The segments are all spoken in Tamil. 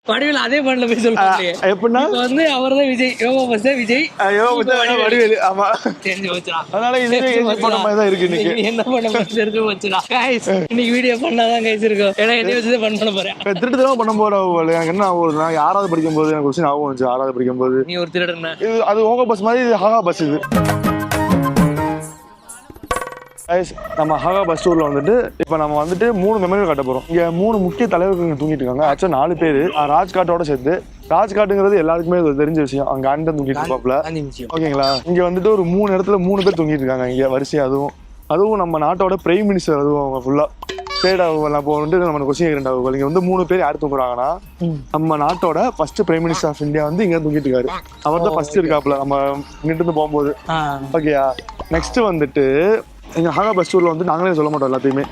வடிவேல் அதே பாட்டுல போய் சொல்றாங்க எப்படின்னா வந்து அவர் தான் விஜய், யோகா பஸ் தான் விஜய், வடிவேலு. ஆமா, தெரிஞ்சு வச்சுடா. அதனால இதுவே போன மாதிரி தான் இருக்கு இன்னைக்கு. என்ன பண்ண தெரிஞ்சு வச்சுடா. இன்னைக்கு வீடியோ பண்ணாதான் கைஸ் இருக்கும். ஏன்னா எதை வச்சுதான் பண்ண போறேன். திருட்டு பண்ண போறேன். எனக்கு என்ன ஆகும், நான் 6வது படிக்கும் போது எனக்கு கொஸ்டின் ஆகும். 6வது படிக்கும் போது நீ ஒரு திருடன். இது அது யோகா பஸ் மாதிரி, இது ஹாகா பஸ். இது நம்ம ஹாகா பஸ் டூர்ல வந்துட்டு இப்ப நம்ம வந்துட்டு 3 மெமரி காட்ட போறோம். இங்க 3 முக்கிய தலைவர்கள் இங்க தூங்கிட்டு இருக்காங்க. ஆக்சுவலா 4 பேரு ராஜ்காட்டோட சேர்த்து. ராஜ்காட்டுங்கிறது எல்லாருக்குமே தெரிஞ்ச விஷயம். அங்க அண்டன் தூங்கிட்டு இருப்பாப்ல. ஓகேங்களா? இங்க வந்துட்டு ஒரு 3 இடத்துல 3 பேர் தூங்கிட்டு இருக்காங்க இங்க வரிசையா. அதுவும் நம்ம நாட்டோட பிரைம் மினிஸ்டர். அதுவும் அவங்க ஃபுல்லா சைடா வந்துட்டு நம்ம கொஸ்டின் கேட்கறாங்க. இங்க வந்து 3 பேர் யார் தூங்குறாங்கன்னா, நம்ம நாட்டோட first prime minister of India வந்து இங்க தூங்கிட்டு இருக்காரு. அவர் தான் ஃபர்ஸ்ட் இருக்காப்ல நம்ம இங்கிட்டு இருந்து போகும்போது. ஓகேயா? நெக்ஸ்ட் வந்துட்டு எங்க ஹாகா பஸ் டூர்ல வந்து நாங்களே சொல்ல மாட்டோம். எல்லாத்தையுமே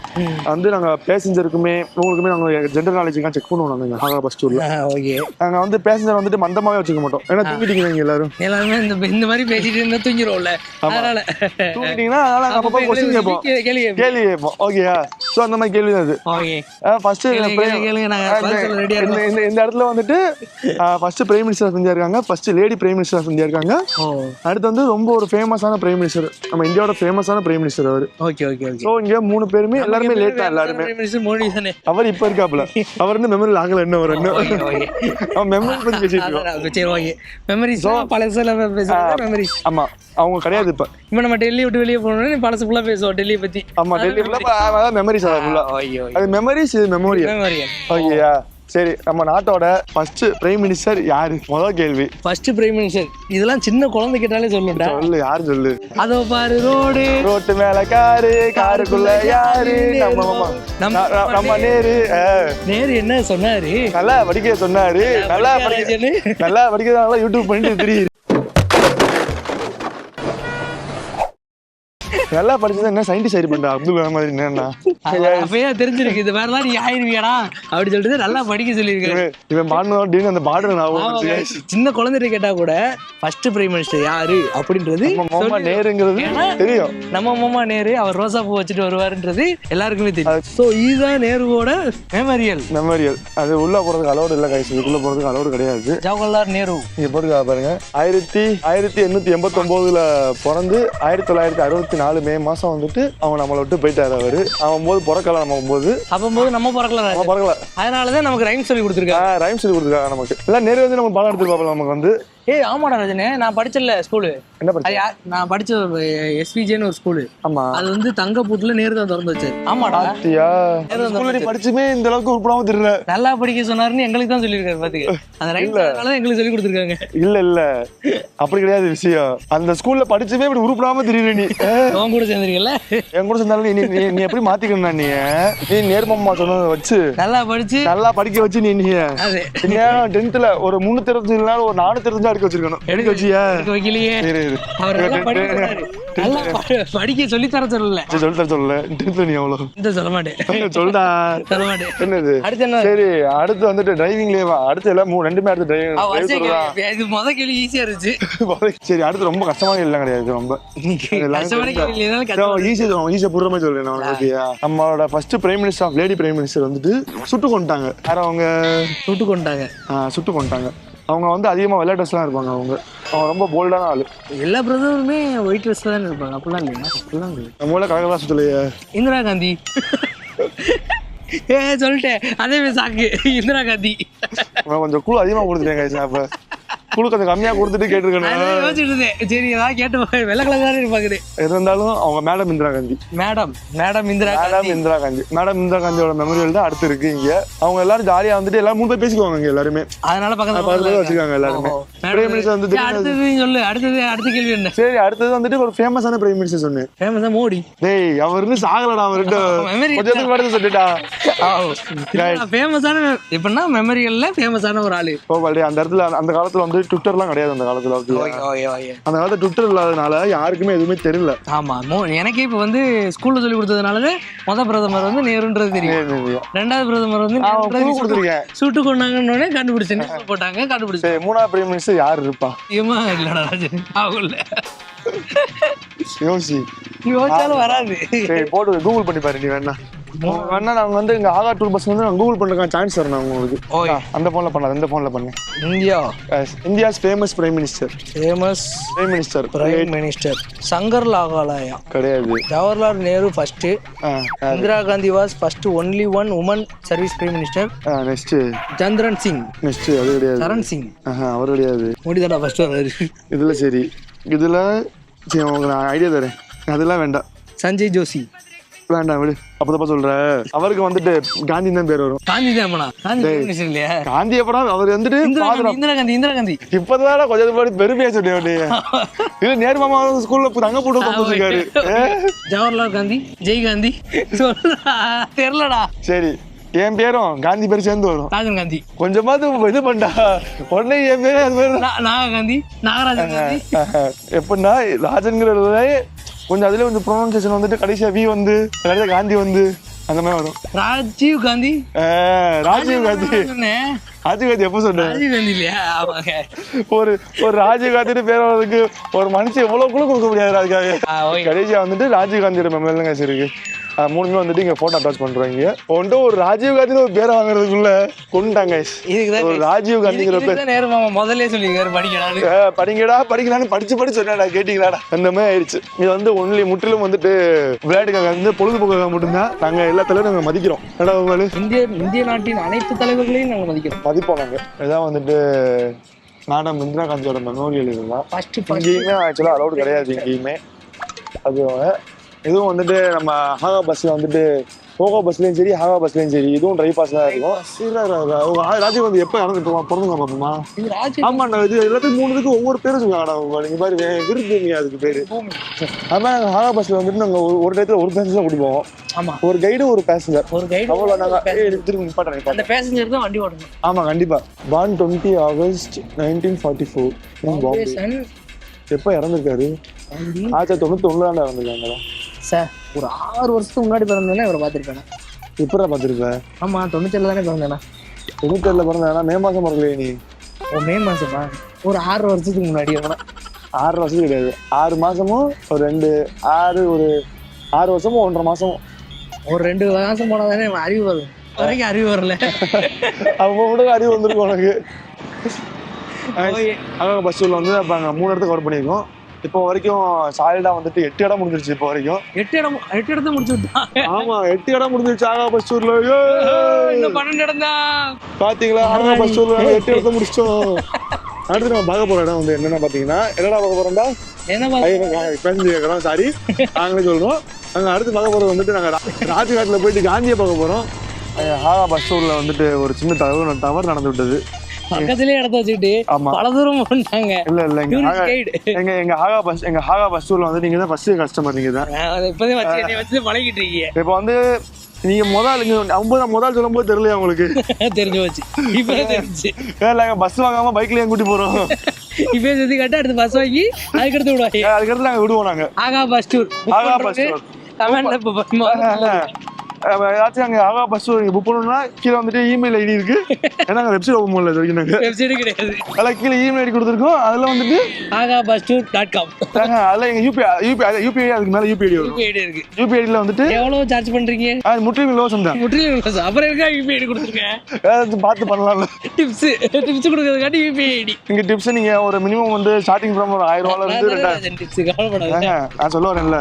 வந்து நாங்க பேசஞ்சருக்குமே உங்களுக்குமே நாங்க ஜென்ரல் நாலேஜுக்காக செக் பண்ணுவோம். நாங்க ஹாகா பஸ் டூர்ல நாங்க வந்து பேசஞ்சர் வந்துட்டு மந்தமாவே வச்சுக்க மாட்டோம். ஏன்னா தூங்கிட்டீங்க நீங்க எல்லாருமே இந்த மாதிரி பேசிட்டு இருந்தா தூங்கிடுவோம்ல. அதனால தூங்கிட்டீங்கன்னா அதனால அப்பப்போ கொஸ்டின் கேட்போம், கேள்வி கேட்போம். ஓகேயா? சோ அந்த மாதிரி கேள்வி தான் அது. ஃபர்ஸ்ட் இந்த இடத்துல வந்துட்டு first prime minister of India இருக்காங்க. First lady prime minister of India இருக்காங்க. அடுத்து வந்து ரொம்ப ஒரு ஃபேமஸான பிரைம் மினிஸ்டர், நம்ம இந்தியாவோட ஃபேமஸான பிரைம் மினிஸ்டர் அவரு. Okay okay okay. சோ இங்க 3 பேருமே எல்லாரும் லேட் தான். எல்லாரும் மோடி தானே அவர் இப்ப இருக்காப்ல. அவர் வந்து மெமரி ஆகல. என்ன ஒரு அவன் மெமரி பத்தி பேசிட்டு இருக்கோம். சரி ஓகே. மெமரிஸ் பழசுல பேசுறாங்க. மெமரிஸ் ஆமா அவங்க கிடையாது. இப்ப நம்ம டெல்லி விட்டு வெளியே போனோம்னா பழசு ஃபுல்லா பேசுவோம் டெல்லியை பத்தி. ஆமா, டெல்லி ஃபுல்லா மெமரிஸ். அது மெமரிஸ், இது மெமோரியல். ஓகேயா? சரி, நம்ம நாட்டோட ஃபர்ஸ்ட் பிரைம் மினிஸ்டர் யாரு? முதல் கேள்வி. ஃபர்ஸ்ட் பிரைம் மினிஸ்டர் இதெல்லாம் சின்ன குழந்தை கேட்டாலே சொல்லுடா. சொல்லு, யாரு சொல்லு. அதோ பாரு ரோட்டு மேல காருக்குள்ள யாரு? நம்ம நேரு என்ன சொன்னாரு? நல்லா படிக்க சொன்னாரு. நல்லா படிக்கிறதால யூடியூப் பண்ணிட்டு தெரியுது. நல்லா படிச்சது என்ன சயின்டிஸ்ட் ஆயிரு பண்ற அப்துல் கலாம் மாதிரி. என்னன்னா அப்பயே தெரிஞ்சிருக்கு இது வேறலாம் நீ ஆயிருவியாடா அப்படி சொல்லிட்டு நல்லா படிக்க சொல்லியிருக்காரு. இவன் பாடணும் அந்த பாடல் சின்ன குழந்தை கேட்டா கூட ஃபர்ஸ்ட் பிரைம் மினிஸ்டர் யாரு அப்படின்றது நேருங்கிறது தெரியும். நம்ம மாமா நேரு அவர் ரோசா பூ வச்சுட்டு வருவாருன்றது எல்லாருக்குமே தெரியும். சோ இதுதான் நேருவோட மெமரியல். அது உள்ள போறதுக்கு அலோடு இல்ல கைஸ். இதுக்குள்ள போறதுக்கு அலோடு கிடையாது. ஜவஹர்லால் நேரு இங்க போறதுக்கு பாருங்க 1889 பிறந்து 1964 மே மாசம் வந்துட்டு அவங்க நம்மளை விட்டு போயிட்டாரு. அவன் போது பிறக்கல. நம்ம பிறக்கல. அதனாலதான் நமக்கு ரைம் சொல்லி கொடுத்துருக்காங்க. நமக்கு எல்லாம் நேரு வந்து நம்ம பாடம் எடுத்துருப்பாங்க. நமக்கு வந்து ஆமாடா ரஜனே, நான் படிச்சல ஸ்கூலு. என்ன படிச்ச? நான் படிச்ச எஸ்விஜேன்னு ஒரு ஸ்கூலு. ஆமா, அது வந்து தங்கப்பூட்ல நேரு தான் திறந்து வச்சாரு. ஆமாடா, படிச்சுமே இந்த அளவுக்கு உருப்படாம தெரியல. நல்லா படிக்க சொன்னாருன்னு எங்களுக்கு தான் சொல்லியிருக்காரு. பாத்துக்க, அந்த ரைம்ஸ்னால எங்களுக்கு சொல்லி கொடுத்துருக்காங்க. இல்ல அப்படி கிடையாது விஷயம். அந்த ஸ்கூல்ல படிச்சுமே இப்படி உருப்படாம தெரியல. நீ உன் கூட சேர்ந்துருக்கல, என் கூட சேர்ந்தாலும் நீ எப்படி மாத்திக்கணும்? நீ நேர்மமா சொன்னதை வச்சு நல்லா படிக்க வச்சு நீ 10th ஒரு 365 நாள் ஒரு 435 எடுக்க வச்சிருக்கணும். எடுக்க வச்சியா? வைக்கலையே. படிக்க சொல்லி தர சொல்லல. நீ எவ்வளவு சொல்ல மாட்டேன். சொல்லுடா. என்னது? சரி, அடுத்து வந்துட்டு டிரைவிங்லயே அடுத்து எல்லாம் 2மே அடுத்து இது முத கேள்வி ஈஸியா இருந்துச்சு. சரி, அடுத்து ரொம்ப கஷ்டமான கேள்வி எல்லாம் கிடையாது. ரொம்ப ஈஸியா புரிற மாதிரி சொல்றேன். நம்மளோட first prime minister lady prime minister வந்துட்டு சுட்டு கொண்டாங்க. அவங்க சுட்டு கொண்டாங்க. அவங்க வந்து அதிகமா வெள்ளை ட்ரெஸ் எல்லாம் இருப்பாங்க. அவங்க ரொம்ப போல்டான ஆளு. எல்லா பிரதமருமே ஒயிட் ட்ரெஸ் தான் இருப்பாங்க. அப்படிலாம் இல்லையா? நம்ம கலகலா சொல்லலையே. இந்திரா காந்தி சொல்லிட்டேன். அதே மாதிரி சாக்கு இந்திரா காந்தி. கொஞ்சம் கூழ் அதிகமா கொடுத்துட்டேன். அப்ப கூழ் கொஞ்சம் கம்மியா கொடுத்துட்டு கேட்டிருக்கேன். சரி, ஏதாவது கேட்டு வெள்ளை கலர் தானே இருப்பாங்க. இருந்தாலும் அவங்க மேடம் இந்திரா காந்தி. மேடம் இந்திரா காந்தியோட மெமரியல் தான் அடுத்து இருக்கு. இங்க அவங்க எல்லாரும் ஜாலியா வந்துட்டு எல்லாரும் 3 பேர் பேசிக்குவாங்க எல்லாருமே. அதனால பக்கத்துல வச்சுக்காங்க எல்லாருமே. பிரைம் மினிஸ்டர் வந்து அடுத்த கேள்வி என்ன? சரி, அடுத்தது வந்துட்டு ஒரு ஃபேமஸான பிரைம் மினிஸ்டர் சொன்னேன். ஃபேமஸா மோடி. டேய், அவரு சாகலடா. அவர்கிட்ட கொஞ்சம் மட்டும் சொல்லிட்டா. ஃபேமஸான எப்படின்னா மெமரியல்ல ஃபேமஸான ஒரு ஆளு. அந்த இடத்துல அந்த காலத்துல வந்து ட்விட்டர்லாம் கிடையாது. அந்த காலத்துல அந்த காலத்துல ட்விட்டர் இல்லாதனால யாருக்குமே எதுவுமே தெரியல. ஆமா, எனக்கே இப்ப வந்து ஸ்கூல்ல சொல்லி கொடுத்ததுனாலதான் முத பிரதமர் வந்து நேருன்றது தெரியும். 2வது பிரதமர் வந்து சுட்டு கொண்டாங்கன்னு கண்டுபிடிச்சேன். போட்டாங்க, கண்டுபிடிச்சு. 3வது பிரைம் மினிஸ்டர் யாரு இருப்பா? இல்லடா ராஜன், அவங்கள யோசிச்சாலும் வராது. போட்டு கூகுள் பண்ணி பாரு. நீ வேணா வேணா நாங்க வந்து இங்க ஆகா டூர் பஸ் வந்து கூகுள் பண்ணுறதுக்கான சான்ஸ் தரேன் நான் உங்களுக்கு. அந்த ஃபோன்ல பண்ணாது, இந்த ஃபோன்ல பண்ணேன். India's famous prime minister. Prime minister சங்கர் லாகாலயா கிடையாது. Jawaharlal Nehru first. Indira Gandhi was first only one woman service prime minister. Next சந்திரன் சிங். நெக்ஸ்ட் அது கிடையாது. சரண் சிங். அவர் கிடையாது. மோடி தானே ஃபர்ஸ்ட் வராரு இதுல. சரி இதுல சரி உங்களுக்கு நான் ஐடியா தரேன், அதெல்லாம் வேண்டாம். சஞ்சய் ஜோஷி. வேண்டாம் விடு, அப்பதப்பா சொல்றேன். அவருக்கு வந்துட்டு காந்தி தான் பேர் வரும். காந்தி தான் இல்லையா? காந்தி அப்புறம் அவர் வந்துட்டு இந்திரா காந்தி இப்பதான் கொஞ்சம் முன்னாடி பெருமையா சொன்னேன். இது நேரு மாமா ஸ்கூல்ல தங்க போட்டு கொடுத்துருக்காரு. ஜவஹர்லால் காந்தி, ஜெய் காந்தி தெரியலடா. சரி என் பேரும் காந்தி பேர் சேர்ந்து வரும். ராஜீவ் காந்தி. கொஞ்சமாவது இது பண்ணா உடனே என் பேரு அது மாதிரி நாகா காந்தி, நாகராஜன் காந்தி. எப்படின்னா ராஜன்கிறது கொஞ்சம் அதுல கொஞ்சம் ப்ரொனன்சியேஷன் வந்துட்டு கடைசியா வி வந்து கடைசியா காந்தி வந்து அந்த மாதிரி வரும். ராஜீவ் காந்தி. ராஜீவ் காந்தி எப்ப சொன்ன? ராஜீவ் காந்தி இல்லையா? ஒரு ராஜீவ் காந்தி பேர் வர்றதுக்கு ஒரு மனுஷன் எவ்வளவு கூட கொடுக்க முடியாது. அதுக்காக கடைசியா வந்துட்டு ராஜீவ் காந்தியோட மெமரிலங்க இருக்கு. மூணுமே வந்துட்டு இங்க போட்டோ அட்டாச் பண்றாங்க. ஒன்று ஒரு ராஜீவ் காந்தி ஒரு பேரை வாங்குறதுக்குள்ள கொண்டுட்டாங்க. ஒரு ராஜீவ் காந்திங்கிற பேர் முதல்ல சொல்லிருக்காரு படிக்கலான்னு படிச்சு சொன்னா கேட்டீங்களாடா அந்த மாதிரி ஆயிடுச்சு. இது வந்து ஒன்லி முற்றிலும் வந்துட்டு விளையாட்டுக்காக வந்து பொழுதுபோக்காக மட்டும்தான். நாங்க எல்லா தலைவரும் நாங்க மதிக்கிறோம். இந்திய நாட்டின் அனைத்து தலைவர்களையும் நாங்க மதிப்போம். நாங்க இதான் வந்துட்டு மேடம் இந்திரா காந்தியோட மெமோரியல். இதுதான் இங்கேயுமே ஆக்சுவலா அலௌடு கிடையாது எங்கேயுமே. அது இதுவும் வந்துட்டு நம்ம ஹாகா பஸ்ல வந்துட்டு போகோ பஸ்லயும் சரி ஹாகா பஸ்லயும் சரி இதுவும் ட்ரை பாஸ் தான் இருக்கும். ராஜீவ் காந்தி எப்ப இறந்து பிறந்துங்க பாப்போமா? ஆமா, இது எல்லாத்துக்கும் மூணுக்கு ஒவ்வொரு பேரும் சொல்லுவாங்க. நீங்க பாரு விருதுங்க அதுக்கு பேரு. ஆமா, ஹாகா பஸ்ல வந்துட்டு நாங்க ஒரு டயத்துல ஒரு பேசஞ்சர் கூட்டி போவோம். ஆமா, ஒரு கைடு ஒரு பேசஞ்சர். அவ்வளவு நாங்க அந்த பேசஞ்சர் தான் வண்டி ஓட்டணும். ஆமா கண்டிப்பா. born 20 August 1944 Bombay. எப்ப இறந்துருக்காரு? 1991 தான் இறந்துருக்காங்களா சார்? ஒரு 6 வருஷத்துக்கு முன்னாடி பிறந்தேன்னா இவரை பார்த்துருப்பேன். எப்படா பார்த்துருப்பேன்? ஆமா, 97 தானே பிறந்தேனா? 97 பிறந்தேனா? மே மாசம் பிறக்கலையே நீ? மே மாசமா? ஒரு 6 வருஷத்துக்கு முன்னாடி. 6 வருஷத்துக்கு கிடையாது, 6 மாசமும் ஒரு 6 வருஷமும் 1.5 மாசமும். ஒரு 2 மாசம் போனா தானே அறிவு வரும். வரைக்கும் அறிவு வரல. அப்போ கூட அறிவு வந்திருக்கும் உனக்கு. பஸ் ஸ்டூல்ல வந்து அப்ப அங்க 3 இடத்துக்கு கவர் பண்ணிருக்கோம். இப்போ வரைக்கும் சாலிடா வந்துட்டு 8 இடம் முடிஞ்சிருச்சு. இப்போ வரைக்கும் 8 இடத்தை முடிச்சு விட்டாங்க. ஆமா, 8 இடம் முடிஞ்சிருச்சு ஆகா பஸ் ஸ்டூர்ல. இன்னும் 12 இடம் தான். பாத்தீங்களா? ஆகா பஸ் ஸ்டூர்ல 8 இடத்தை முடிச்சிட்டோம். அடுத்து நம்ம பார்க்க போற இடம் வந்து என்னன்னா பாத்தீங்கன்னா, என்னடா பார்க்க போறோம்டா? பேசஞ்சர் கேட்கறோம், சாரி நாங்களே சொல்றோம். அங்க அடுத்து பார்க்க போறது வந்துட்டு நாங்க ராஜ்காட்ல போயிட்டு காந்தியை பார்க்க போறோம். ஆகா பஸ் ஸ்டூர்ல வந்துட்டு ஒரு சின்ன தவறு நடந்து விட்டது. பக்கத்துலயே இடத்த வச்சுக்கிட்டு பல தூரம் போட்டாங்க. இல்ல எங்க ஹாகா பஸ் ஸ்டூர்ல வந்து நீங்க தான் ஃபர்ஸ்ட் கஸ்டமர். நீங்க தான் இப்போதே வச்சு பழகிட்டு இருக்கீங்க. இப்போ வந்து நீங்க முதல் சொல்லும் போது தெரியலையா உங்களுக்கு? தெரிஞ்சு வச்சு இப்ப தெரிஞ்சு. பஸ் வாங்காம பைக்ல கூட்டி போறோம். இப்ப சுத்தி காட்ட அடுத்து பஸ் வாங்கி அதுக்கடுத்து விடுவாங்க. அதுக்கடுத்து நாங்க விடுவோம். நாங்க ஆகா பஸ் டூர் ஏதாச்சும் அங்கே ஆகா பஸ் புக் பண்ணணும்னா கீழே வந்துட்டு இமெயில் ஐடி இருக்கு. ஏன்னா வெப்சைட் ஓப்பன் பண்ணல, இது வரைக்கும் நாங்கள் வெப்சைட் கிடையாது. அதில் கீழே இமெயில் ஐடி கொடுத்துருக்கோம். அதில் வந்துட்டு agabus.com. அதில் எங்கள் யூபிஐ அதுக்கு மேலே யூபிஐ இருக்கு. யூபிஐடியில் வந்துட்டு எவ்வளோ சார்ஜ் பண்றீங்க? முற்றிலும் இலவசம் தான். முற்றிலும் இலவசம். அப்புறம் இருக்கா யூபிஐ ஐடி கொடுத்துருக்கேன். ஏதாச்சும் பார்த்து பண்ணலாம்ல. டிப்ஸ் கொடுக்கறதுக்காட்டி யூபிஐ ஐடி. இங்கே டிப்ஸ் நீங்கள் ஒரு மினிமம் வந்து ஸ்டார்டிங் ஃப்ரம் ஒரு 1000 ரூபாயிலிருந்து 2000 டிப்ஸ் கவலைப்படாத. நான் சொல்ல வரேன்ல,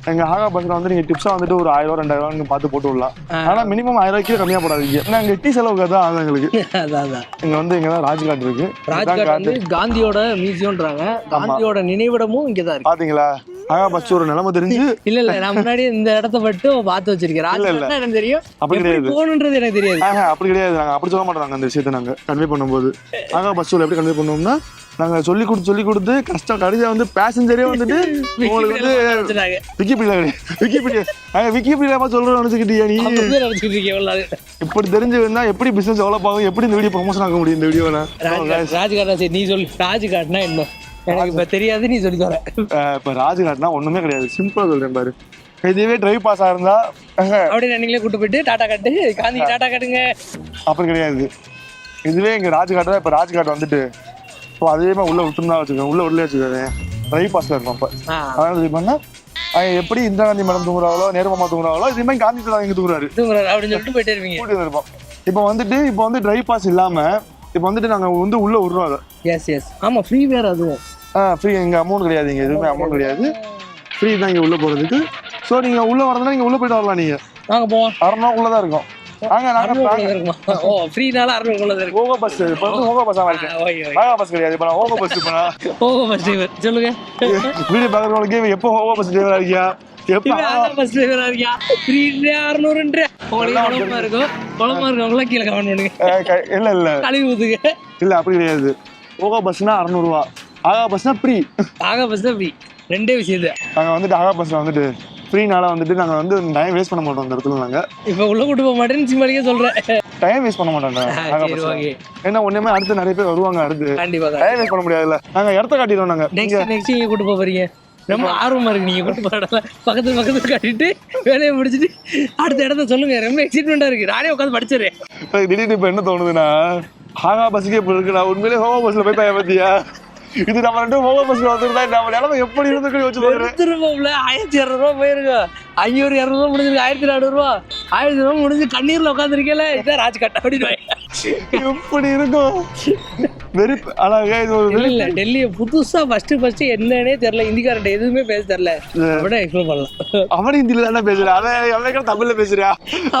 எங்க ஆகா பஸ்ல வந்து நீங்க டிப்ஸா வந்துட்டு ஒரு 1000 2000 பார்த்து போட்டு விடலாம். ஆனா மினிமம் 1000 ரூபாய்க்கு கம்மியா போடாதீங்க. நாங்க டீ செலவுக்கு தான் ஆகும் எங்களுக்கு. இங்க வந்து இங்கதான் ராஜ்காட் இருக்கு. ராஜ்காட் வந்து காந்தியோட மியூசியம்ன்றாங்க. காந்தியோட நினைவிடமும் இங்கதான் இருக்கு. பாத்தீங்களா? ஆகா பஸ் ஒரு நிலைமை தெரிஞ்சு இல்ல நான் முன்னாடி இந்த இடத்த மட்டும் பார்த்து வச்சிருக்கேன். ராஜ்காட் எனக்கு தெரியும், அப்படி கிடையாது. போகணுன்றது எனக்கு தெரியாது. அப்படி கிடையாது. நாங்க அப்படி சொல்ல மாட்டோம். அந்த விஷயத்தை நாங்க கன்வே பண்ணும்போது ஆகா பஸ் எப்படி கன்வே பண்ணுவோம்னா, நாங்க சொல்லி கொடுத்து கஷ்டம் கடைசியா வந்து பேசஞ்சரே வந்துட்டு உங்களுக்கு வந்து விக்கிபீடியா சொல்றோம் நினைச்சுக்கிட்டியா நீ? இப்படி தெரிஞ்சுன்னா எப்படி பிசினஸ் டெவலப் ஆகும், எப்படி இந்த வீடியோ ப்ரொமோஷன் ஆக முடியும்? இந்த வீடியோ ராஜ்காட்னா சரி நீ சொல்லு. ராஜ்காட்னா என்ன எனக்கு இப்ப தெரியாது, நீ சொல்லி தர. இப்ப ராஜ்காட்னா ஒண்ணுமே கிடையாது. சிம்பிளா சொல்றேன் பாரு. இதுவே டிரைவ் பாஸா இருந்தா அப்படியே நீங்களே கூட்டு போயிட்டு டாடா காட்டு காந்தி டாடா காட்டுங்க அப்படி கிடையாது. இதுவே இங்க ராஜ்காட் தான். இப்ப ராஜ்காட் வந்துட்டு இப்போ அதே மாதிரி உள்ள விட்டுருந்தா வச்சுக்கோங்க, உள்ள விடலே வச்சுக்கோங்க, டிரைவ் பாஸ்ல இருக்கும். அப்ப அதனால இது பண்ணா எப்படி இந்திரா காந்தி மேடம் தூங்குறாங்களோ நேரு மாமா தூங்குறாங்களோ இதே மாதிரி காந்தி தாத்தா இங்க தூங்குறாரு அப்படின்னு சொல்லிட்டு போயிட்டே இருப்பீங்க. கூட்டி இருப்போம். இப்போ வந்து ட்ரை பாஸ் இல்லாம இப்போ வந்துட்டு நாங்க வந்து உள்ள விடுறோம் அதை. எஸ் ஆமா ஃப்ரீ வேற அதுவும். ஃப்ரீ, இங்க அமௌண்ட் கிடையாது, இங்க எதுவுமே அமௌண்ட் கிடையாது, ஃப்ரீ தான் இங்க உள்ள போறதுக்கு. ஸோ நீங்க உள்ள வரதுனா நீங்க உள்ள போயிட்டு வரலாம். நீங்க நாங்க போவோம் 600 உள்ளதான் இருக்கும். ஃப்ரீனால 600 இருக்கும். ஓகோ பஸ் இப்போ வந்து ஓகோ பஸ் ஆகிட்டேன். ஓகோ பஸ் கிடையாது, இப்போ நான் ஓகோ பஸ். இப்போ நான் ஓகோ பஸ் டிரைவர் சொல்லுங்க. வீடியோ பார்க்குறவங்களுக்கு எப்போ ஓகோ பஸ் டிரைவரா இருக்கியா, எப்போ பஸ் டிரைவரா இருக்கியா, ஃப்ரீ 600 குழம்பா இருக்கவங்கள கீழே கமெண்ட் பண்ணுங்க. இல்ல கழுவி ஊத்துங்க. இல்ல அப்படி கிடையாது. ஓகோ பஸ்னா 600 ரூபா, ஆகா பஸ்னா ஃப்ரீ. ஆகா பஸ் தான் ஃப்ரீ, ரெண்டே விஷயம் தான். நாங்கள் வந்துட்டு ஆகா பஸ்ல வந்துட்டு ஃப்ரீனால வந்துட்டு நாங்கள் வந்து டைம் வேஸ்ட் பண்ண மாட்டோம். அந்த இடத்துல நாங்கள் இப்போ உள்ள கூட்டு போக மாட்டேன்னு சிம்மாடிக்கே சொல்றேன். டைம் வேஸ்ட் பண்ண மாட்டோம் ஆகா பஸ்ல. ஏன்னா ஒண்ணுமே அடுத்து நிறைய பேர் வருவாங்க, அடுத்து டைம் வேஸ்ட் பண்ண முடியாதுல்ல. நாங்கள் இடத்த காட்டிடுவோம். நாங்கள் நெக்ஸ்ட் இங்கே கூட்டு போறீங்க, ரொம்ப ஆர்வமா இருக்கு. நீங்க கூட்டு போற பக்கத்துல காட்டிட்டு வேலையை முடிச்சுட்டு அடுத்த இடத்த சொல்லுங்க. ரொம்ப எக்ஸைட்மெண்டா இருக்கு, நானே உட்காந்து படிச்சிடறேன். திடீர்னு இப்போ என்ன தோணுதுன்னா, ஆகா பஸ்ஸுக்கே இப்போ இருக்குண்ணா, உண்மையிலே ஹோகோ பஸ்ல போய் பையன் பத்தியா, இது நம்ம 2 ஹோகோ பஸ்ல வந்துருந்தா நம்ம நிலமை எப்படி இருந்து வச்சு திரும்பல 1200 ரூபா போயிருக்கோம். 500 200 முடிஞ்சிருக்கு, 1400 ரூபா 1000 ரூபா முடிஞ்சு கண்ணீர்ல உட்காந்துருக்கேல. இதான் ராஜ்காட் அப்படின்னு எப்படி இருக்கும். வெரி அழகா இது ஒரு இல்ல டெல்லியை புதுசா ஃபர்ஸ்ட் என்னன்னே தெரியல, ஹிந்திக்காரன் எதுவுமே பேச தெரியல, அப்படியே எக்ஸ்ப்ளோர் பண்ணலாம். அவன் ஹிந்தியில தானே பேசுறா, அதை தமிழ்ல பேசுறியா,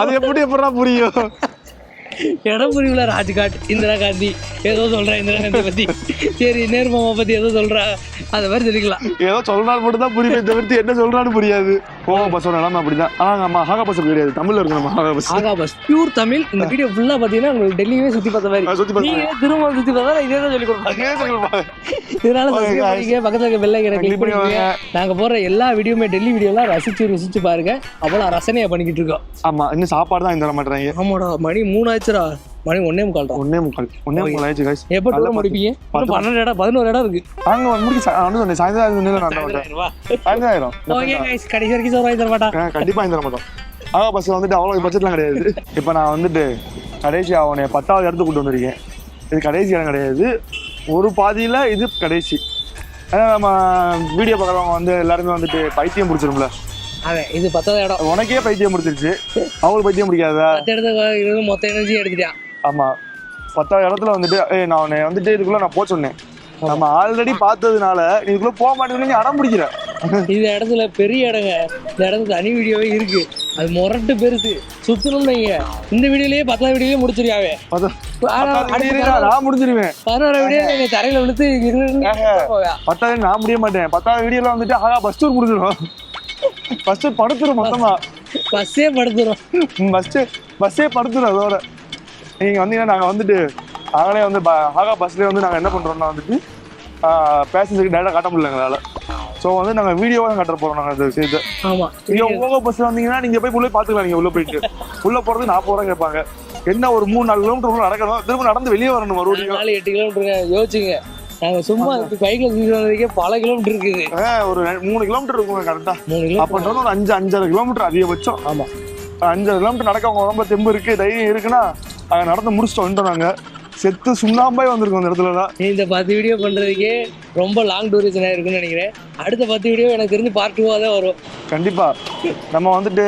அது எப்படிதான் புரியும். இடம் புரியல. ராஜ்காட், இந்திரா காந்தி ஏதோ சொல்றா, இந்திரா காந்தி பத்தி, சரி நேரு மாமா பத்தி ஏதோ சொல்றா, அது மாதிரி தெரிவிக்கலாம். ஏதோ சொல்றாரு மட்டும் தான் புரியுமே தவிர்த்து என்ன சொல்றான்னு புரியாது. ஓகோ பஸ்ஸோட நிலைமை அப்படிதான். ஆமா ஆகா பஸ் கிடையாது, தமிழ்ல இருக்கு. நம்ம ஆகா பஸ், ஆகா பஸ் பியூர் தமிழ். இந்த வீடியோ ஃபுல்லா பாத்தீங்கன்னா உங்களுக்கு டெல்லியே சுத்தி பார்த்த மாதிரி, திரும்ப சுத்தி பார்த்தா இதே தான் சொல்லி கொடுப்பாங்க. இதனால பக்கத்துல இருக்க பெல் ஐகானை கிளிக் பண்ணுங்க. நாங்க போற எல்லா வீடியோமே டெல்லி வீடியோலாம் ரசிச்சு பாருங்க. அவ்வளவு ரசனையா பண்ணிக்கிட்டு இருக்கோம். ஆமா, இன்னும் சாப்பாடு தான் இந்த மாட்டாங்க. ஆமாடா, மணி 3 ஆச்சுடா. மணி 1:45 ஆயிடுச்சு guys. எப்ப டூர் முடிப்பீங்க? 12 இடம் 11 இடம் இருக்கு. அங்க முடிச்சு சாயந்தரம் சாயந்தரம். ஓகே गाइस, கடைசி வரைக்கும் சோறு வாங்கி தர மாட்டா. கண்டிப்பா வாங்கி தர மாட்டோம். ஆகா பஸ்ல வந்துட்டு அவ்வளவு பட்ஜெட்லாம் கிடையாது. இப்போ நான் வந்துட்டு கடைசி அவனை 10வது இடத்துக்கு கூட்டு வந்திருக்கேன். இது கடைசி இடம் கிடையாது, ஒரு பாதியில இது கடைசி. ஏன்னா நம்ம வீடியோ பார்க்குறவங்க வந்து எல்லாருமே வந்துட்டு பைத்தியம் பிடிச்சிரும்ல. அவன் இது 10வது இடம். உனக்கே பைத்தியம் முடிச்சிருச்சு, அவங்களுக்கு பைத்தியம் பிடிக்காதா? 10 இடத்துல மொத்த எனர்ஜி எடுத்துட்டான். ஆமா, 10வது இடத்துல வந்துட்டு நான் உன்னை வந்துட்டு இதுக்குள்ள நான் போக சொன்னேன். நம்ம ஆல்ரெடி பார்த்ததுனால நீ இதுக்குள்ள போக மாட்டேங்குன்னு அடம் பிடிக்கிற. இந்த இடத்துல பெரிய இடங்க, இந்த இடத்துல தனி வீடியோவே இருக்கு. அது முரட்டு பெருசு, சுத்தணும்னு வைங்க. இந்த வீடியோலயே 10வது வீடியோலயே முடிச்சிருக்காவே. நான் முடிஞ்சிருவேன். 11வது வீடியோ தரையில விழுத்து 10வது நான் முடிய மாட்டேன். 10வது வீடியோல வந்துட்டு ஆகா பஸ் டூர் முடிஞ்சிடும். ஃபர்ஸ்ட் படுத்துரும், மொத்தமா பஸ்ஸே படுத்துரும். அதோட நீங்க வந்தீங்கன்னா நாங்க வந்துட்டு நாங்களே வந்து ஆகா பஸ்லேயே வந்து நாங்கள் என்ன பண்ணுறோம்னா வந்துட்டு பேசஞ்சருக்கு டேரெக்டாக காட்ட முடியல எங்களால். ஸோ வந்து நாங்கள் வீடியோவாக காட்ட போகிறோம். நாங்கள் அந்த விஷயத்தை நீங்கள் ஓகோ பஸ்ஸில் வந்தீங்கன்னா நீங்கள் போய் உள்ளே பார்த்துக்கலாம். நீங்கள் உள்ளே போயிட்டு உள்ளே போகிறது 40 ரூபா கேட்பாங்க. என்ன ஒரு 3-4 கிலோமீட்டர் நடக்கணும், திரும்ப நடந்து வெளியே வரணும். மறுபடியும் 4-8 கிலோமீட்டருங்க. யோசிச்சுங்க, நாங்கள் சும்மா பைக்கில் சுற்றி வந்ததுக்கே பல கிலோமீட்டர் இருக்குது. ஒரு 3 கிலோமீட்டர் இருக்குங்க கரெக்டாக. அப்படின்றது ஒரு 5-5.5 கிலோமீட்டர் அதிகபட்சம். ஆமாம், 5 கிலோமீட்டர் நடக்க அவங்க உடம்புல தெம்பு இருக்குது, தைரியம் இருக்குன்னா அங்கே நடந்து முடிச்சுட்டு வந்துட்டோம். நாங்கள் செத்து சுண்ணாம்பாய் வந்திருக்கோம் அந்த இடத்துலலாம். இந்த 10 வீடியோ பண்ணுறதுக்கே ரொம்ப லாங் டூரேஷனாக இருக்குன்னு நினைக்கிறேன். அடுத்த 10 வீடியோ எனக்கு தெரிஞ்சு பார்ட் 2 தான் வரும். கண்டிப்பாக நம்ம வந்துட்டு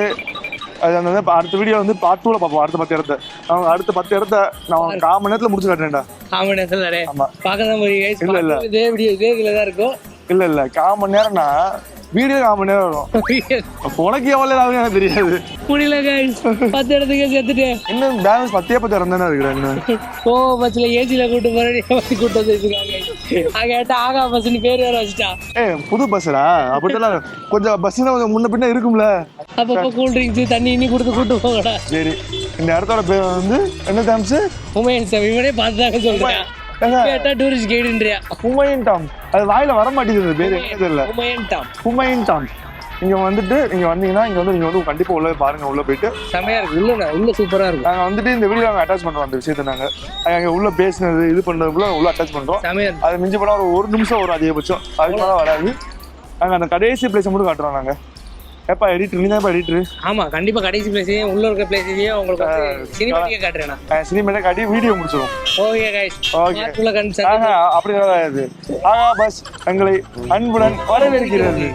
அது அந்த அடுத்த வீடியோ வந்து பார்ட் 2ல பார்ப்போம். அடுத்த 10 இடத்த நம்ம அடுத்த 10 இடத்த நான் 1/4 மணி நேரத்தில் முடிச்சு காட்டுறேன்டா. 1/4 மணி நேரத்தில் தானே? ஆமாம், பார்க்க தான் போறீங்க. இல்லை இதே வீடியோ இதே இதில் தான் இருக்கும். இல்லை 1/4 மணி நேரம்னா வீடியோ 1/4 மணி நேரம் வரும். உனக்கு எவ்வளோ ஆகும் எனக்கு தெரியாது. முடியல guys, 10 இடத்துக்கு சேர்த்துட்டேன். இன்னும் பேலன்ஸ் 10 இடம் தானே இருக்கிறேன். ஓ பஸ்ல ஏசில கூட்டு போறேன் கூட்டு வந்துருக்காங்க. கேட்டா ஆகா பஸ்ன்னு பேர் வேற வச்சுட்டா. புது பஸ்ஸா? அப்படிலாம் கொஞ்சம் பஸ்ஸுனா கொஞ்சம் முன்ன பின்ன இருக்கும்ல. அப்பப்போ கூல் ட்ரிங்க்ஸ் தண்ணி இன்னி கொடுத்து கூட்டு போகடா. சரி, இந்த இடத்தோட பேர் வந்து என்ன டாம்ஸ்? ஹுமாயூன் சாமி. இவனே பார்த்துதாங்க சொல்றேன். கேட்டா டூரிஸ்ட் கைடுன்றியா? ஹுமாயூன் டாம். அது வாயில வர மாட்டேங்குது பேர். என்ன தெரியல. ஹுமாயூன் டாம். இங்க வந்துட்டு நீங்க வந்தீங்கன்னா இங்க வந்து கண்டிப்பா உள்ள பாருங்க. உள்ள போயிட்டு செமையா இருக்கு. உள்ள சூப்பரா இருக்கு. நாங்க வந்துட்டு இந்த வீடியோ அட்டாச் பண்றோம். அந்த விஷயத்தை நாங்க அங்க உள்ள பேசினது இது பண்றதுக்குள்ள உள்ள அட்டாச் பண்றோம். அது மிஞ்சி போனா ஒரு நிமிஷம் ஒரு அதிகபட்சம், அதுக்கு மேல வராது. நாங்க அந்த கடைசி பிளேஸ் மட்டும் காட்டுறோம். நாங்க ஏப்பா எடிட்டர் நீ தான் எடிட்டர். ஆமா கண்டிப்பா கடைசி பிளேஸையும் உள்ள இருக்க பிளேஸையும் உங்களுக்கு சினிமேட்டிக்கா காட்டுறேன். சினிமேட்டிக் காட்டி வீடியோ முடிச்சிடும். Okay guys. ஓகே. அப்படி கிடையாது. ஆகா பஸ் எங்களை அன்புடன் வரவேற்கிறது.